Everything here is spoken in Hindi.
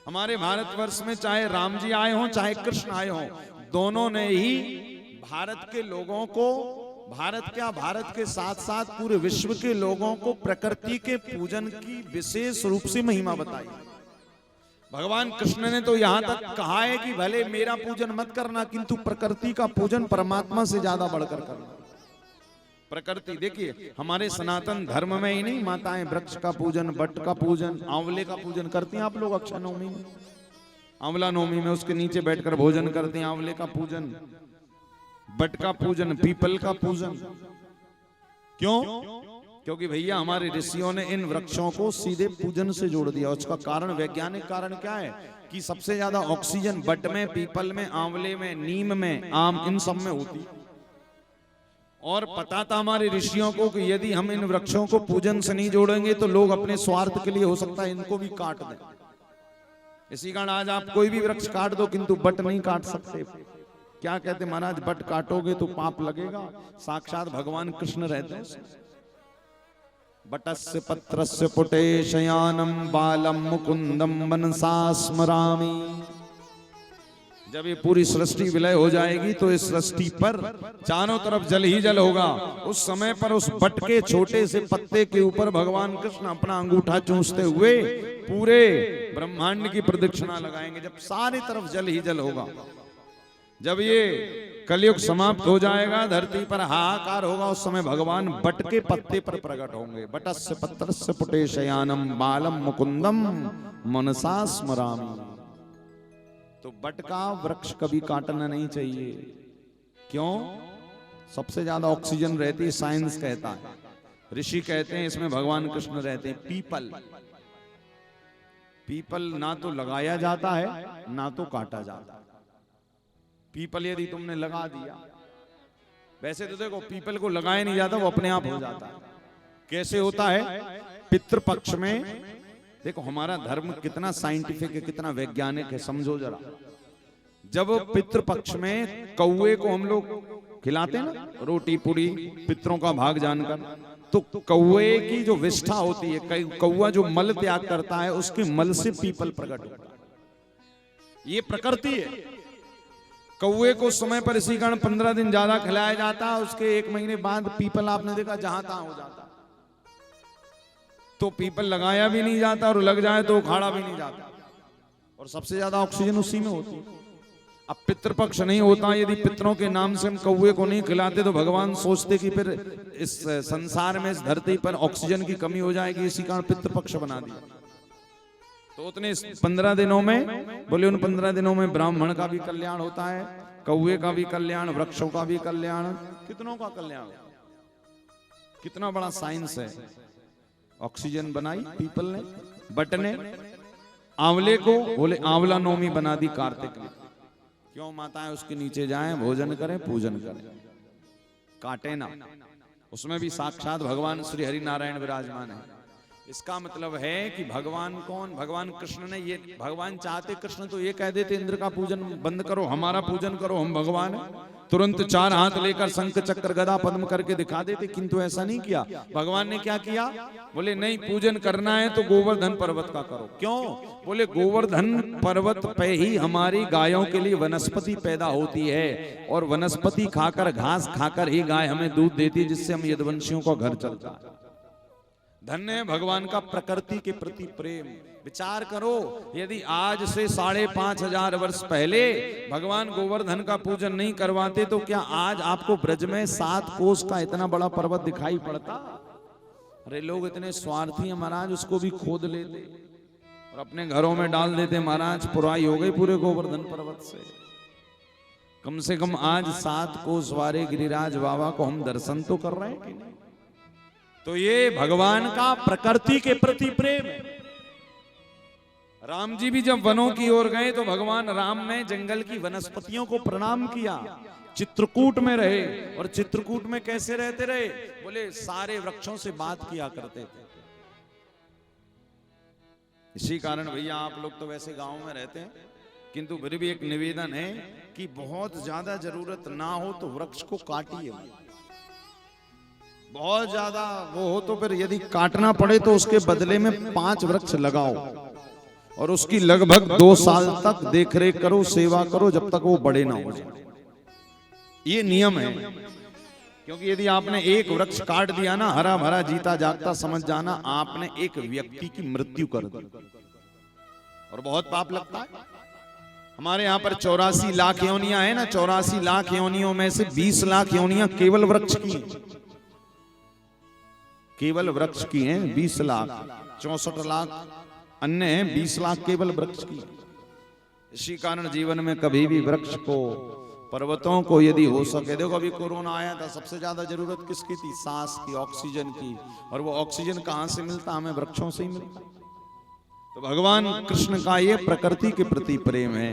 हमारे भारतवर्ष में चाहे राम जी आए हों चाहे कृष्ण आए हों, दोनों ने ही भारत के लोगों को, भारत के साथ साथ पूरे विश्व के लोगों को प्रकृति के पूजन की विशेष रूप से महिमा बताई। भगवान कृष्ण ने तो यहां तक कहा है कि भले मेरा पूजन मत करना, किंतु प्रकृति का पूजन परमात्मा से ज्यादा बढ़कर करना। प्रकृति देखिए, हमारे सनातन धर्म में ही नहीं, माताएं वृक्ष का पूजन, बट का पूजन, आंवले का पूजन करती हैं। आप लोग अक्षय नवमी में, आंवला नवमी में उसके नीचे बैठकर भोजन करते हैं। आंवले का पूजन, बट का पूजन, पीपल का पूजन। क्यों? क्योंकि भैया हमारे ऋषियों ने इन वृक्षों को सीधे पूजन से जोड़ दिया। उसका कारण, वैज्ञानिक कारण क्या है कि सबसे ज्यादा ऑक्सीजन बट में, पीपल में, आंवले में, नीम में, आम, इन सब में होती। और पता था हमारे ऋषियों को कि यदि हम इन वृक्षों को पूजन से नहीं जोड़ेंगे तो लोग अपने स्वार्थ के लिए हो सकता है इनको भी काट दें। इसी कारण आज आप कोई भी वृक्ष काट दो किंतु बट नहीं काट सकते। क्या कहते महाराज, बट काटोगे तो पाप लगेगा। साक्षात भगवान कृष्ण रहते हैं। बटस्य पत्रस्य पुटे शयानम बालम मुकुंदम मनसा स्मरामि। जब ये पूरी सृष्टि विलय हो जाएगी तो इस सृष्टि पर चारों तरफ जल ही जल होगा। उस समय पर उस बट के छोटे से पत्ते के ऊपर भगवान कृष्ण अपना अंगूठा चूसते हुए पूरे ब्रह्मांड की प्रदक्षिणा लगाएंगे। जब सारी तरफ जल ही जल होगा, जब ये कलयुग समाप्त हो जाएगा, धरती पर हाहाकार होगा, उस समय भगवान बट के पत्ते पर प्रकट होंगे। बटस्य पत्रस्य पुटे शयानम बालम मुकुंदम मनसा स्मरामि। तो बट का वृक्ष कभी काटना नहीं चाहिए। क्यों? सबसे ज्यादा ऑक्सीजन रहती है, साइंस कहता है, ऋषि कहते हैं इसमें भगवान कृष्ण रहते हैं। पीपल, पीपल ना तो लगाया जाता है ना तो काटा जाता है। पीपल यदि तुमने लगा दिया, वैसे तो देखो पीपल को लगाया नहीं जाता, वो अपने आप हो जाता है। कैसे होता है? पितृपक्ष में देखो, हमारा धर्म कितना साइंटिफिक है, कितना वैज्ञानिक है, समझो जरा। जब पितृपक्ष में कौवे को हम लोग खिलाते हैं ना रोटी पूरी, पितरों का भाग जानकर, तो कौवे की जो विष्ठा होती है, कौवा जो मल त्याग करता है, उसके मल से पीपल प्रकट होता है। ये प्रकृति है। कौवे को समय पर इसी कारण 15 दिन ज्यादा खिलाया जाता है, उसके 1 महीने बाद पीपल आपने देखा जहां तहां हो जाता। तो पीपल लगाया भी नहीं जाता और लग जाए तो उखाड़ा भी नहीं जाता। और सबसे ज्यादा ऑक्सीजन उसी में होती है। अब पितृपक्ष नहीं होता, यदि पितरों के नाम से हम कौवे को नहीं खिलाते तो भगवान सोचते कि फिर इस संसार में, इस धरती पर ऑक्सीजन की कमी हो जाएगी, इसी कारण पितृपक्ष बना दिया। तो उतने 15 दिनों में, बोले उन 15 दिनों में ब्राह्मण का भी कल्याण होता है, कौवे का भी कल्याण, वृक्षों का भी कल्याण, कितनों का कल्याण। कितना बड़ा साइंस है। ऑक्सीजन बनाई पीपल ने, बट ने। आंवले को बोले आंवला नवमी बना दी कार्तिक ने। क्यों? माताएं उसके नीचे जाएं, भोजन करें, पूजन करें, काटे ना। उसमें भी साक्षात भगवान श्री हरि नारायण विराजमान है। इसका मतलब है कि भगवान कौन? भगवान कृष्ण ने ये, भगवान चाहते कृष्ण तो ये कह देते इंद्र का पूजन बंद करो, हमारा पूजन करो, हम भगवान हैं। तुरंत 4 हाथ लेकर शंख चक्र गदा पद्म करके दिखा देते, किंतु ऐसा नहीं किया। भगवान ने क्या किया? बोले नहीं, पूजन करना है तो गोवर्धन पर्वत का करो। क्यों? बोले गोवर्धन पर्वत पे ही हमारी गायों के लिए वनस्पति पैदा होती है, और वनस्पति खाकर, घास खाकर ही गाय हमें दूध देती है, जिससे हम यदुवंशियों का घर चलता है। धन्य है भगवान का प्रकृति के प्रति प्रेम। विचार करो, यदि आज से 5,500 वर्ष पहले भगवान गोवर्धन का पूजन नहीं करवाते तो क्या आज आपको ब्रज में 7 कोस का इतना बड़ा पर्वत दिखाई पड़ता? अरे लोग इतने स्वार्थी हैं महाराज, उसको भी खोद लेते और अपने घरों में डाल देते। महाराज पुराई हो गई पूरे गोवर्धन पर्वत से। कम से कम आज 7 कोस वाले गिरिराज बाबा को हम दर्शन तो कर रहे हैं कि नहीं? तो ये भगवान का प्रकृति के प्रति प्रेम है। राम जी भी जब वनों की ओर गए तो भगवान राम ने जंगल की वनस्पतियों को प्रणाम किया। चित्रकूट में रहे, और चित्रकूट में कैसे रहते रहे? बोले सारे वृक्षों से बात किया करते थे। इसी कारण भैया आप लोग तो वैसे गांव में रहते हैं, किंतु फिर भी एक निवेदन है कि बहुत ज्यादा जरूरत ना हो तो वृक्ष को काटिए। बहुत ज्यादा वो हो तो फिर यदि काटना पड़े तो उसके बदले में 5 वृक्ष लगाओ। और उसकी लगभग 2 साल तक देखरेख करो, सेवा करो, जब तक वो बड़े ना हो जाए। ये नियम है। क्योंकि यदि आपने एक वृक्ष काट दिया ना, हरा भरा जीता जागता, समझ जाना आपने एक व्यक्ति की मृत्यु कर दी और बहुत पाप लगता है। हमारे यहाँ पर 84 लाख योनियां है ना, 84 लाख योनियों में से 20 लाख योनियां केवल वृक्ष की हैं, केवल वृक्ष की हैं 20 लाख। 64 लाख अन्य हैं, 20 लाख केवल वृक्ष की। इसी कारण जीवन में कभी भी वृक्ष को, पर्वतों को यदि हो सके, देखो अभी कोरोना आया था, सबसे ज्यादा जरूरत किसकी थी? सांस की, ऑक्सीजन की। और वो ऑक्सीजन कहां से मिलता? हमें वृक्षों से ही मिलता। तो भगवान कृष्ण का ये प्रकृति के प्रति प्रेम है।